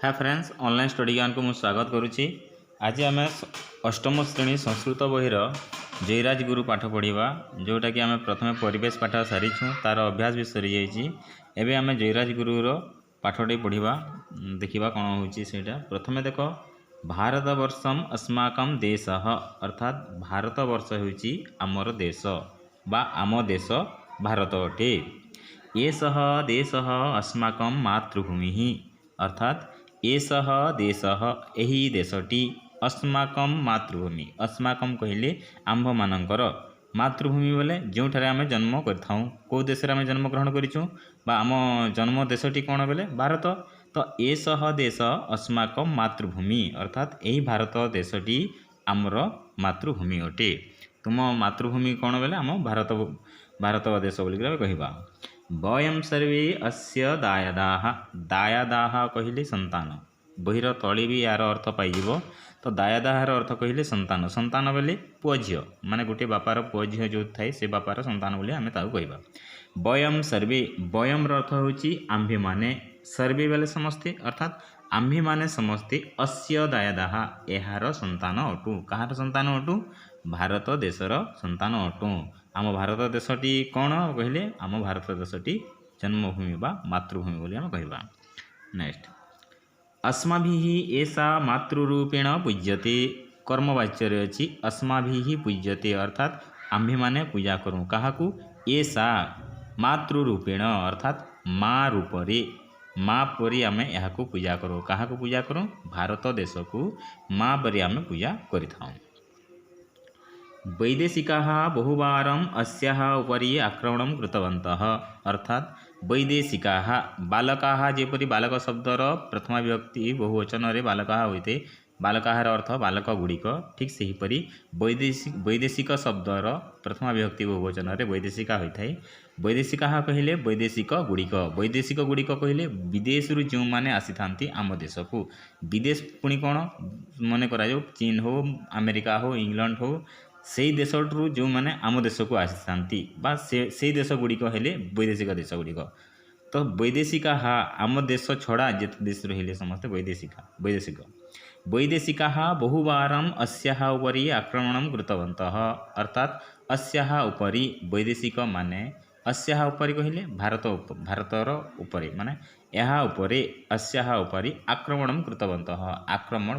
Hi friends, online study ज्ञान को मुझे स्वागत करुच्ची। आज आम अष्टम श्रेणी संस्कृत बहीर जयराज गुरु पाठ पढ़ा, जोटा कि आम प्रथम परिवेश पाठ सारीछूँ, तार अभ्यास भी सरी जाइए। आम जयराज गुरुर पाठटे पढ़ा, देखा कौन होटा। प्रथम देख, भारतवर्षम अस्माकं देश, अर्थात भारतवर्ष होची आमर देश बा आम देश भारत अटे। एषः देशः अस्माकं मातृभूमि, अर्थात एषः देशः एही देशटी अस्माकं मातृभूमि। अस्माकं कहले आम्भ मानकर, मातृभूमि बोले जोठारे आम जन्म करथाऊँ। कौ देश आम जन्म ग्रहण करिछुं बा आम जन्म देशटी कौन बोले भारत। तो एषः देश अस्माकं मातृभूमि, अर्थात यही भारत देशटी आमर मातृभूमि अटे। तुम मातृभूमि कौन बोले आम भारत भारत देश बोलिक कहवा। वयं सर्वे अस्य दायादाः, दायादाः कहले संतान। बहिर तली भी यार अर्थ पाइब। तो दायादाहर अर्थ कहले संतान। संतान बोले पुओ झील, माने गोटे बापार पुओ झील जो थाए से बापार संतान बोली आम ताकू कहवा। वयं सर्वे, वयम अर्थ होची आम्भे माने, सर्वे बोले समस्ते, अर्थात आम्भे माने समस्ते अस्य दायादाः एहार संतान अटू। कहार संतान अटू? भारत देशर संतान अटू। आम भारत देशटी कौन कहले आम भारत देशटी जन्मभूमि बा मातृभूमि बोली आम कहवा। नेक्स्ट, अस्माभिः एषा मातृरूपेण पूज्यते। कर्मवाच्य अच्छी अस्माभिः पूज्यते, अर्थात आम्भे माने पूजा करूँ। काहाकू? एषा मातृरूपेण, अर्थात माँ रूपरे, माँ परी आम यहाँ पूजा करूँ। काहाकू पूजा करूँ? भारत देश को माँ परी आम पूजा करिथाऊँ। वैदेशिकाः बहुवारम् अस्याः उपरि आक्रमणं कृतवन्तः, अर्थात वैदेशिकाः बालकाः, जेपरी बालक शब्दर प्रथमा विभक्ति बहुवचन रे बालकाः होइते, बालकाहार अर्थ बालक गुड़िक। ठीक सेहीपरि वैदेशिक शब्दर प्रथमा विभक्ति बहुवचन रे वैदेशिका होइथाय। वैदेशिकाः कहले वैदेशिक गुड़िक, वैदेशिक गुड़िक कहले विदेश रु जो माने आसी थांती आम देश को। विदेश पुणी कौन मन करा जाऊ, चीन हो, अमेरिका हो, इंग्लैंड हो, से देश रु जो माने आम देश को आसी थांती बा से देश गुड़िक हेले वैदेशिक देश गुड़िक। तो वैदेशिका आम देश छड़ा जिते देश रहिले समस्ते वैदेशिका वैदेशिक। वैदेशिकाः बहुवारम् अस्याः उपरि आक्रमणं कृतवन्तः, अर्थात अस्याः उपरि वैदेशिक माने अस्याः उपरि कहले भारतर उपरे माने यहाँ उपरे अस्याः उपरि आक्रमणं कृतवन्तः, आक्रमण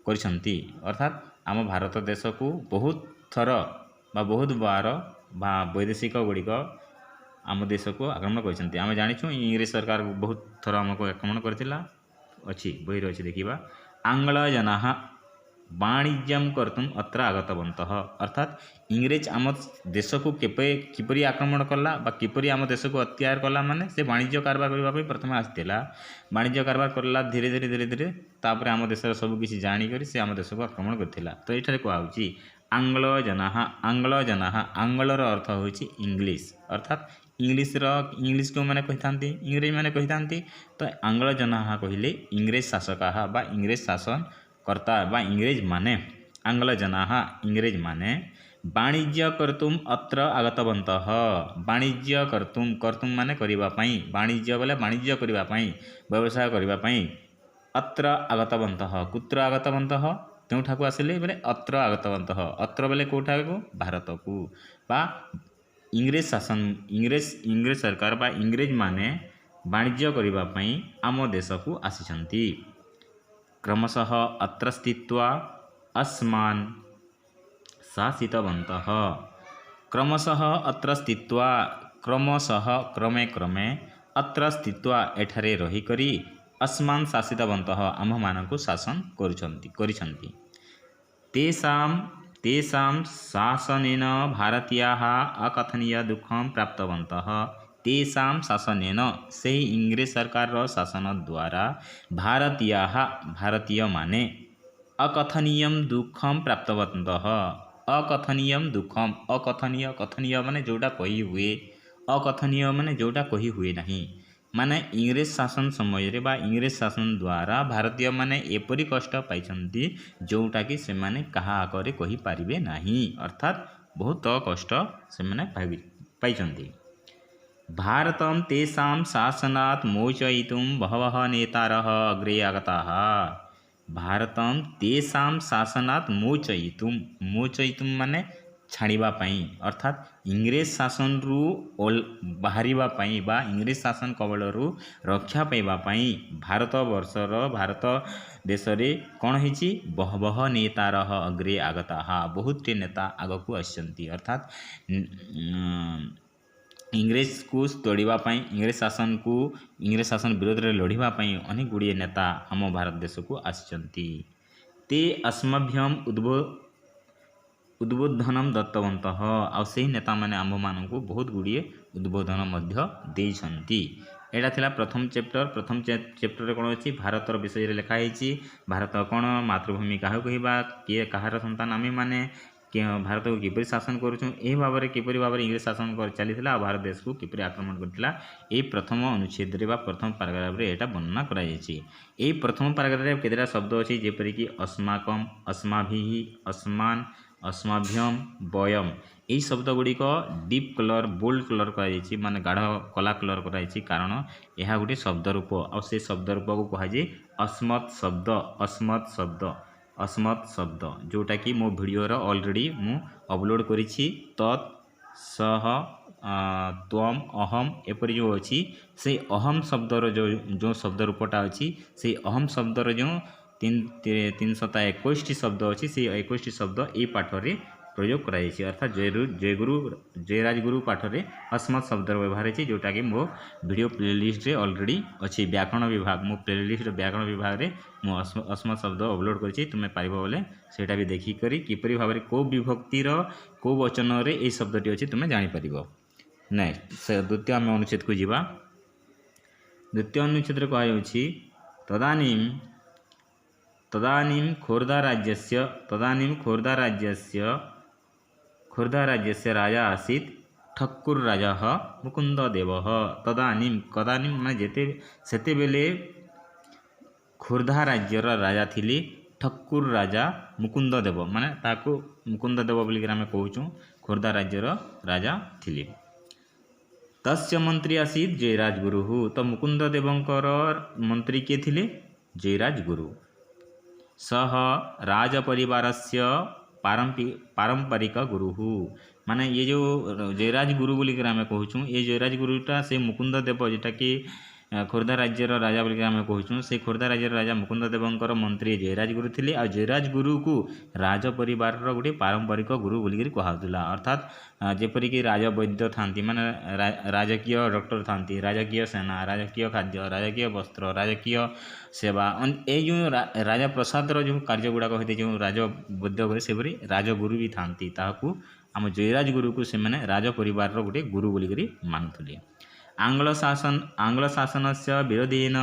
करिसंती, अर्थात आम भारत देश को बहुत थर बा बहुत बार बा वैदेशिक गुड़िक आम देश को आक्रमण कर। आम जाचु इंग्रेज सरकार बहुत थर आमको आक्रमण करथिला। अच्छी बहिर अच्छी देखा। आंग्लजनाः वाणिज्यं कर्तुम् अत्र आगतवन्तः, अर्थात इंग्रेज आम देश को किपरि आक्रमण कला बा किपरि आम देश को अत्याचार कला, माने से वाणिज्य कारबार करने प्रथम आसला। वाणिज्य कारबार करला धीरे धीरे धीरे धीरे तापर आम देशर सबकिछि जाणिक से आम देश को आक्रमण करथिला। तो ये कहुच्छी आंग्लजनाः, आंग्लजनाः, आंग्लर अर्थ होची इंग्लिश, अर्थात इंग्लिश को मैंने कही था इंग्रेज मैंने कही था। तो आंग्लजनाः कहले इंग्रेज शासकाः बा इंग्रेज शासनकर्ता बा इंग्रेज माने। आंग्लजनाः इंग्रेज माने वाणिज्य कर्तुम अत्र आगतवन्तः, वाणिज्य कर्तुम, कर्तुम माने करिबा पई, वाणिज्य बोले वाणिज्य करिबा पई, व्यवसाय करिबा पई। अत्र आगतवन्तः, कुत्र आगतवन्तः? केउठाकू आसिले बोले अत्र आगतवन्तः। अत्र बोले कोठा को? भारत को बा इंग्रेज शासन, इंग्रेज सरकार बा इंग्रेज माने वाणिज्य करिबा पई आम देश को आसिछंती। क्रमशः अत्र स्थित्वा अस्मान् शासितवन्तः। क्रमशः अत्र स्थित्वा, क्रमशः क्रमे क्रमे, अत्र स्थित्वा एठारे रही करी, अस्मान् शासितवन्तः आम मानकु शासन करिछंती। तेषां शासनेन भारतीयाः अकथनीय दुखं प्राप्तवन्तः। तेषां शासनेन से इंग्रेज सरकार शासन द्वारा भारतीयाः, भारतीय माने अकथनीयं दुखं प्राप्तवन्तः। अकथनीयं दुखम, अकथनीय, कथनीय माने जोटा कही हुए, अकथनीय माने जोटा कही हुए नहीं। माने इंग्रेज शासन समय रे बा इंग्रेज शासन द्वारा भारतीय माने एपरी कष्ट पाइछंती जोटा कि से माने कहा आगे कही पारिबे नहीं, अर्थात बहुत कष्ट से माने पाइछंती। भारतं तेषां शासनात् मोचयितुं बहवः नेतारः अग्रे आगताः। भारतं तेषां शासनात् मोचयितुं माने छाड़िबा पाई अर्थात इंग्रेज शासन रु बाहरिबा पाई बा इंग्रेज शासन कबलरू रक्षा पाइबा पाई भारत वर्षर भारत देश रे कौन होइछि बहवह नेतारः अग्रे आगताः बहुत नेता आगकू आछंती अर्थात इंग्रेज को तोड़िबा पाई इंग्रेज शासन विरोध रे लड़िबा पाई अनेक गुड़िए नेता आम भारत देश को आछंती ते अस्मभ्यम उद्बोधनम दत्तवन्तः आ से नेता माने आम मानकू बहुत गुड़िए उद्बोधन मध्य देइछंती। एटा थिला प्रथम चैप्टर कौन अच्छी भारतर विषय लिखाई भारत कौन मातृभूमि क्या कहवा किए कहार संतान आम मैंने भारत को किपरि शासन करुँ यह भाव में किपरि भाव इंग्रेज शासन कर चली भारत देश को किपरि आक्रमण करथिला ए प्रथम अनुच्छेद रे बा प्रथम पैराग्राफ रे एटा वर्णना कराଯାଇଛି। ए प्रथम पैराग्राफ रे केतेटा शब्द अछि जेपरि कि अस्माकम अस्माभिहि अस्मान अस्माभ्यम वयम यही शब्द गुड़िक डीप कलर बोल्ड कलर कर माने गाढ़ कला कलर कर कारण यह गोटे शब्द रूप आ से शब्द रूप को कहुए अस्मत् शब्द जोटा कि मो वीडियो ऑलरेडी मु अपलोड करिछि तत् सह त्वम अहम एपरी जो अच्छी से अहम शब्दर जो शब्द रूपटा अच्छी से अहम शब्दर जो 321 शब्द अच्छी से 21 शब्द ये पाठरे प्रयोग कराई अर्थात जयराजगुरु पाठरे अस्मत् शब्द व्यवहार है जोटा कि मो वीडियो प्लेलिस्ट रे ऑलरेडी अच्छी व्याकरण विभाग मो प्लेलिस्ट व्याकरण विभाग रे मो अस्मत् शब्द अपलोड करी तुम्हें पार बोले सेटा भी देखिक किपरि भाव को विभक्तिर को वचन रे ये शब्दटी अच्छी तुम्हें जापर। नेक्स्ट द्वितीय आम अनुच्छेद को जीवा। द्वितीय अनुच्छेद कहुच्छी तदानीं खोर्धा राज्यस्य राजा आसीत् ठक्कुर राजा मुकुंददेव। कदानीं माने जेते सेते बेले खोर्धा राज्यर राजा थिले ठक्कुर राजा मुकुंददेव माने ताको मुकुंददेव बोलिक आमे कहूँ खोर्धा राज्यर राजा थिले। तस्य मंत्री आसीत् जयराजगुरु तो मुकुंददेवंकर मंत्री के थिले जयराजगुरु। सह राजपरिवारस्य पारंपरिक गुरु माने ये जो जयराजगुरु बोलिक आमे कहूँ ये जयराजगुरुटा से मुकुंददेव जोटा कि खोर्धा राज्यर राजा बोलिक आमे कहूँ से खोर्धा राज्यर राजा मुकुंददेवंकर मंत्री जयराजगुरु थिले आ जयराजगुरु को राज परिवार गोटे पारंपरिक गुरु बोलिक कहुला अर्थात जेपरिक राजवैद्य थांती माने राजकीय डॉक्टर थांती राजकीय सेना राजकीय खाद्य राजकीय वस्त्र राजकीय सेवा ये जो राजा प्रसादर जो कार्य गुड़ाक होते जो राजवैद्य सेपरी राजगुरु भी थांती ताकू आम जयराजगुरु को से मैंने राज परिवार गोटे गुरु बोलिक मानुले। आंग्ल शासन से विरोधेन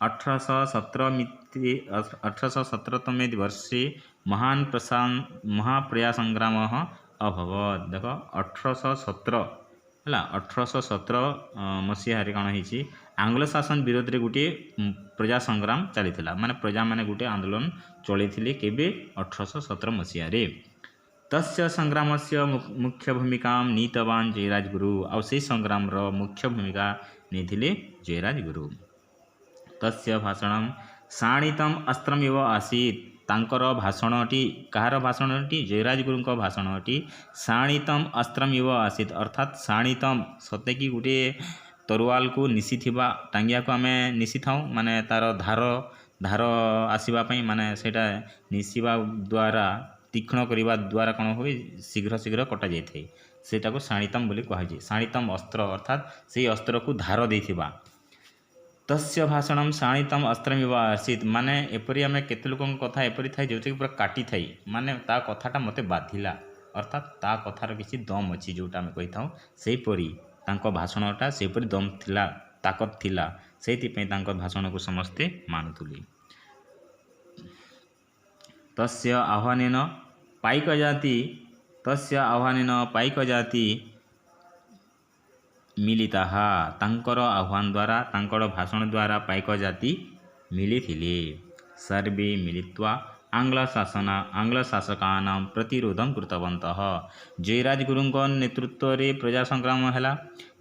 1817 तमे वर्षे महाप्रजासंग्राम अभवत। देख 1817 मसीह कौन हो आंग्ल शासन विरोध रे गोटे प्रजा संग्राम चली माने प्रजा माने गोटे आंदोलन चलते केबे 1817 मसीह रे। तस्य संग्राम से मुख्य भूमिका नीतवान जयराजगुरु आ से संग्राम रो मुख्य भूमिका नेथिले जयराजगुरु। तस्य भाषण शाणितम अस्त्रमिव आसीत् तांकर भाषणटी कहार भाषणटी जयराजगुरु भाषणटी शाणितम अस्त्रमिव आसीत् अर्थात शाणितम सते कि गोटे तरुआल को निशी थिबा टांगिया को आमे निशी थाउ माने तार धार आसीबा पई माने सेटा निशीबा द्वारा तीक्ष्ण करने द्वारा कौन हुए शीघ्र शीघ्र कटा जाए सेटा को शाणितम बोली कहुए। शाणितम अस्त्र अर्थात से अस्त्र को धार देथिबा। तस्य भाषण शाणितम अस्त्रमिव आसीत् माने एपरी आमे केते लोकन कथा एपरी थाई जोटे पूरा काटी थाई माने ता कथाटा मते बाधिला अर्थात ता कथार किसी दम अच्छी जोटा आमे कहि थाउ सेपरी तांको भाषणटा सेपरी दम थिला ताकत थिला सेति पई तांको भाषण को समस्ते मानुथुले। तस्य आह्वानेन पाइक जाति मिलिता तांकर आह्वान द्वारा तांकर भाषण द्वारा पाइक जाति मिली सर्वे मिलित्वा आंग्ल शासकानां प्रतिरोधं कृतवन्तः। जयराजगुरुଙ୍କ नेतृत्व रे प्रजा संग्राम हैला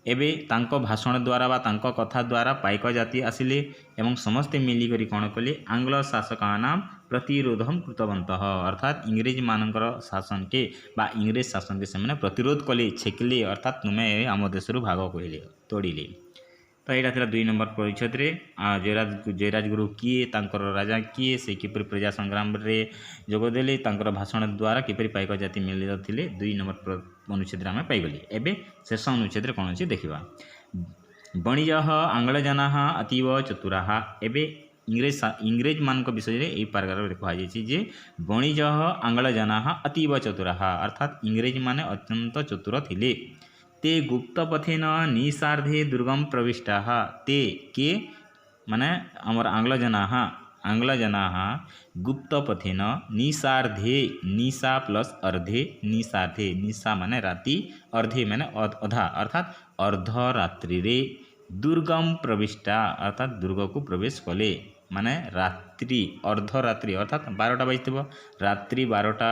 एबे तांको भाषण द्वारा बा तांको कथा द्वारा पाइक जाति आसिले एवं समस्ते मिलिकरी कौन कले आंग्ल शासकानां प्रतिरोधम कृतवन्तः अर्थात इंग्रेज मानकर शासन के बा इंग्रेज शासन के से प्रतिरोध कले छेकिले अर्थात तुम्हें आम देश भाग कहले तोड़िले। तो यहाँ था 2 नंबर परिच्छेद जयराज गुरु किए तांकर राजा किए से किपर प्रजा संग्राम रे जोगदेले तांकर भाषण द्वारा किपर पाइक जाति मिलित थे 2 नंबर अनुच्छेद आम पाइगले। एवं शेष अनुच्छेद कौन अच्छी देखा बणिज आंग्लजना अतीव चतुरा एवं इंग्रेज मान विषय में यही पाराग्राफ कहुई जे बणिज आंग्लजना अतीव चतुरा अर्थात इंग्रेज माने अत्यंत चतुर थिले ते गुप्तपथेन निसार्धे दुर्गम प्रविष्टा ते के माने आमर आंग्लजना गुप्तपथेन निसार्धे निशा प्लस अर्धे निसार्धे निशा माने राति अर्धे माने अधा अर्थात अर्धरात्रि रे दुर्गम प्रविष्टा अर्थात दुर्ग को प्रवेश कले माने रात्रि अर्धरात्रि अर्थात 12टा बजते रात्रि 12टा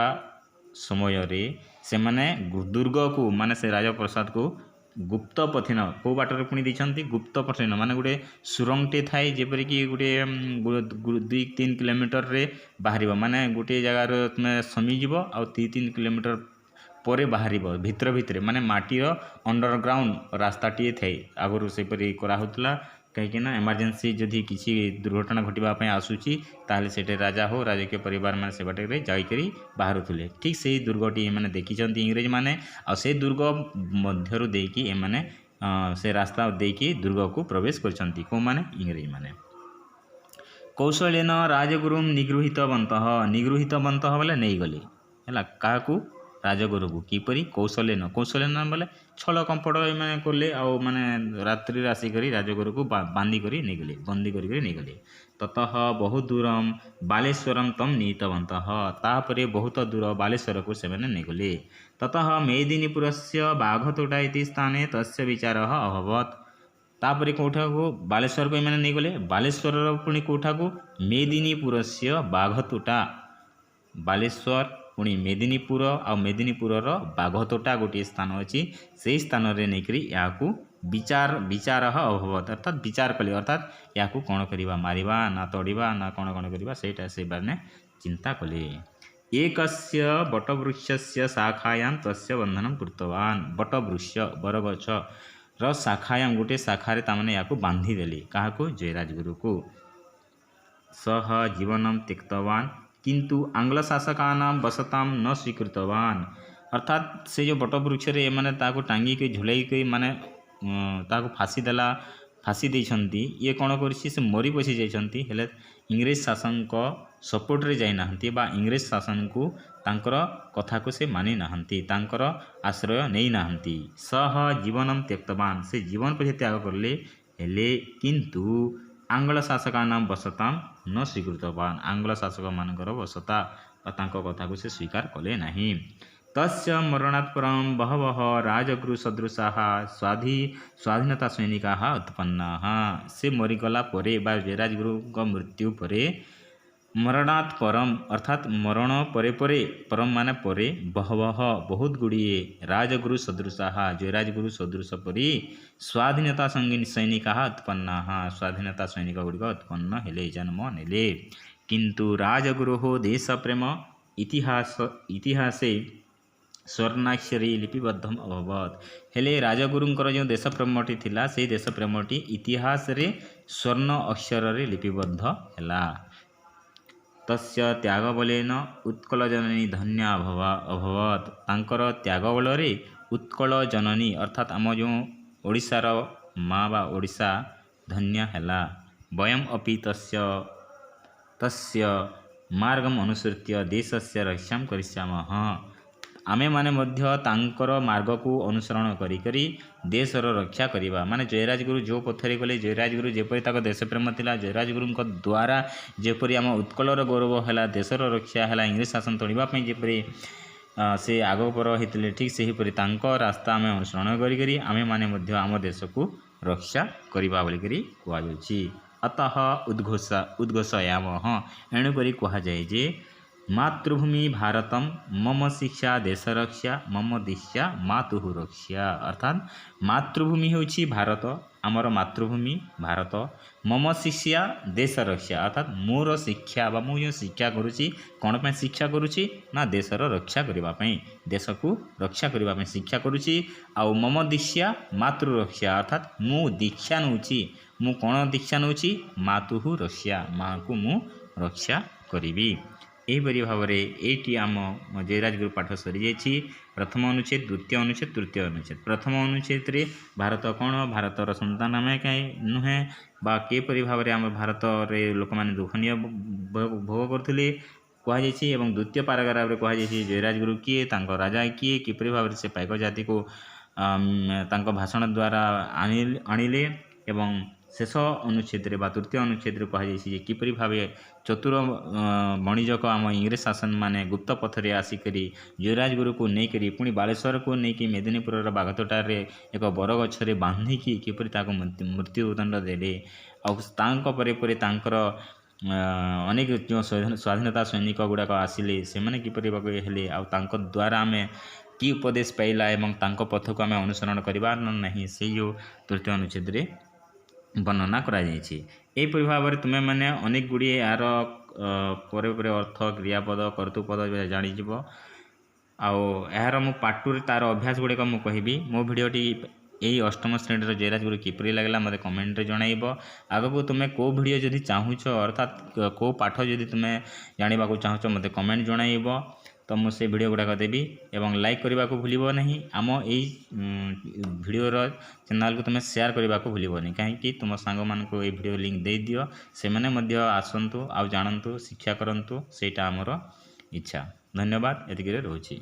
समय रे से माने दुर्ग को माने से राजप्रसाद को गुप्त पथिन को बाटर पुणी देती गुप्त पथिन माने गोटे सुरंगटे थाए जेपरिक गोटे 2-3 किलोमीटर रे बाहर माने गोटे जगार तुम समीज आ 2-3 किलोमीटर पर बाहर भितर भितर माने माटीर अंडरग्राउंड रास्ताटीए थाए आगुरी सेपरी कराला कहीं एमरजेंसी जदि किसी दुर्घटना घटवाई आसूची ताहले सेटे राजा हो राजकीय परिवार मैंने से बाटे जाकरी बाहर थे ठीक से ही दुर्गटी मैंने देखी इंग्रेज मैंने से दुर्ग मध्यरु देकी एमाने से रास्ता देकी दुर्ग को प्रवेश करछंती को माने इंग्रेज माने कौशलेन राजगुरुम निगृहीतवन्तः बोले नहीं गले है क्या राजगुरु को किपरि कौशलेन बोले छल कंपट मैंने कले आने रात्रि आसिक राजगुरु को बांधी कर नहीं गले बंदी कर नहीं गले ततः बहुत दूरम बालेश्वरम तम नीतवन्तः तापरे बहुत दूर बालेश्वर को से नहीं गले ततः मेदिनीपुर से बाघतोटा इति स्थाने तस्य विचार अभवत तापरे कौठा को बालेश्वर को मैंने नहीं गले बालेश्वर पुणी कौठा को मेदिनीपुर से बाघतोटा बालेश्वर पुणी मेदिनीपुर आ मेदिनीपुर बाघतोटा गोटे स्थान अच्छी से स्थान रे नहीं यहाँ विचार अभवत अर्थात विचार कले अर्थात या कौन करवा मारिबा ना तोड़वा ना कौन कौन करवा सेटा से बारे चिंता कले एकस्य बटवृक्षस्य शाखायां तस्य बंधनं कृतवान् बटवृक्ष बरगछ र शाखायां गोटे शाखारे तामने या बांधी देले क्या जयराजगुरु को सह जीवनम त्यक्तवान् किंतु आंग्ल शासकानां बसतां न स्वीकृतवान् अर्थात से जो बटवृक्ष रे माने ताको टांगी के झुलाई के माने ताको फांसी देला फांसी देछंती ये कौन करछि से मरी बसी जाइछंती हेले इंग्रेज शासन को सपोर्ट रे जाई नाहंती बा इंग्रेज शासन को तांकर कथा को से मानि नाहंती तांकर आश्रय नहीं नाहंती सह जीवनम त्यक्तवान् से जीवन को त्याग करले हेले किंतु आंग्ल शासकानां बसतां न स्वीकृतवान् आंग्ल शासक मानकर बसता तांको कथा को से स्वीकार कले नहीं तस्य मरणात् परं बहवः राजगुरु सदृशाः स्वाधीनता सैनिकाः उत्पन्नाः से मरीगला परे बा जयराजगुरु मृत्यु परे मरणात् परम अर्थात मरण परे परे परम माने परे बहवः बहुत गुड़िए राजगुरु सदृशाः जयराजगुरु सदृश परी स्वाधीनता सैनिकाः उत्पन्नाः स्वाधीनता सैनिक गुड़िक उत्पन्न हेले जन्म नेले किंतु राजगुरोः देशप्रेम इतिहासे स्वर्णाक्षरी लिपिबद्धम अभवत हेले राजगुरुंकर जो देश प्रेमटी थिला से देश प्रेमटी इतिहास रे स्वर्ण अक्षर रे लिपिबद्ध हैला तस्य त्याग बलेन उत्कल जननी धन्य अभवत तांकर त्याग बल रे उत्कल जननी अर्थात आम जो ओडिशार माँ बा ओडिशा धन्य हैला वयम अपि तस्य मार्गम अनुसृत्य देशस्य रक्षां करिष्यामः आमे माने मध्य तांकर मार्ग को अनुसरण करी देशर रक्षा करिबा माने जयराजगुरु जो पथरे गले जयराजगुरु जेपरी ताको देश प्रेम थिला जयराजगुरुंक द्वारा जेपरी आम उत्कलर गौरव हैला देशर रक्षा हैला इंग्रेज शासन तोड़िबा पई जेपरी से आग पर होते ठीक से हीपरी तांको रास्ता आम अनुसरण करी आमे माने मध्य आम देश को रक्षा करिबा बोली करी कुआ जाउछि अतः उद्घोषयामः एणुकरी कहुए जे मातृभूमि भारतम मम शिक्षा देश रक्षा मम दिशा मातुः रक्षा अर्थात मातृभूमि होछि भारत आमर मातृभूमि भारत मम शिक्षा देश रक्षा अर्थात मोर शिक्षा बा मु जो शिक्षा करुच्ची कौन पे शिक्षा करुच्ची ना देशर रक्षा करने देश को रक्षा करने शिक्षा करुच्ची आउ मम दीक्षा मातृरक्षा अर्थात मु दीक्षा नौची मु कौन दीक्षा नौची मातुः रक्षा माँ को मु रक्षा करी यहीपरि भाव में ये आम जयराजगुरु पाठ सरी जाइए प्रथम अनुच्छेद द्वितीय अनुच्छेद तृतीय अनुच्छेद प्रथम अनुच्छेद रे भारत कौन भारतर संतान आम कहीं नुहे बा किपरि भाव में आम भारत रे लोक मैंने दुखनीय भोग करते कहुई एवं द्वितीय पाराग्राफ कहुई जयराजगुरु किए राजा किए किपरि भाव से पाइक जाति को भाषण द्वारा आणिले एवं शेष अनुच्छेद बा तृतीय अनुच्छेद कहुई किपरि भाव चतुर बणिजक आम इंग्रेज शासन माने गुप्त पथरे आसिकरी जयराजगुरु को लेकर पुणी बालेश्वर को लेकिन मेदिनीपुर बागतोटार एक बरगछरे बांधिकी किपरि मृत्युदंड देले आउे अनेक जो स्वाधीनता सैनिक गुड़ाक आसिले से किपरि हेले आउे द्वारा आम कि उपदेश पाइला एवं तांको पथ को आम अनुसरण करवा नहीं से जो तृतीय अनुच्छेद रे वर्णना करा जायछि एपरि भाव में तुमे मैंने अनेक गुड़िए यार पर अर्थ क्रियापद कर्तृपद जानीज आर मु पार्ट 2 तार अभ्यास गुड़िक मु कहबी मो भिडियोटी यही अष्टम श्रेणी जयराजगुरु किपरि लगला मते कमेंट जणाइब आगको तुमे को भिडियो जदि चाहूछ अर्थात को पाठ जदि तुमे जानिबा को चाहूछ मते कमेंट जणाइब तो मुझे वीडियो गुड़ाक देवी एवं लाइक करने को भूल नहीं आम यही भिडर चैनल को तुम्हें शेयर करने को भूल कहीं तुम सांग मान को ये वीडियो लिंक दे दियो से मैंने आसतु आ जानतु शिक्षा करंतु सेटा आमर इच्छा धन्यवाद एतिक रोची।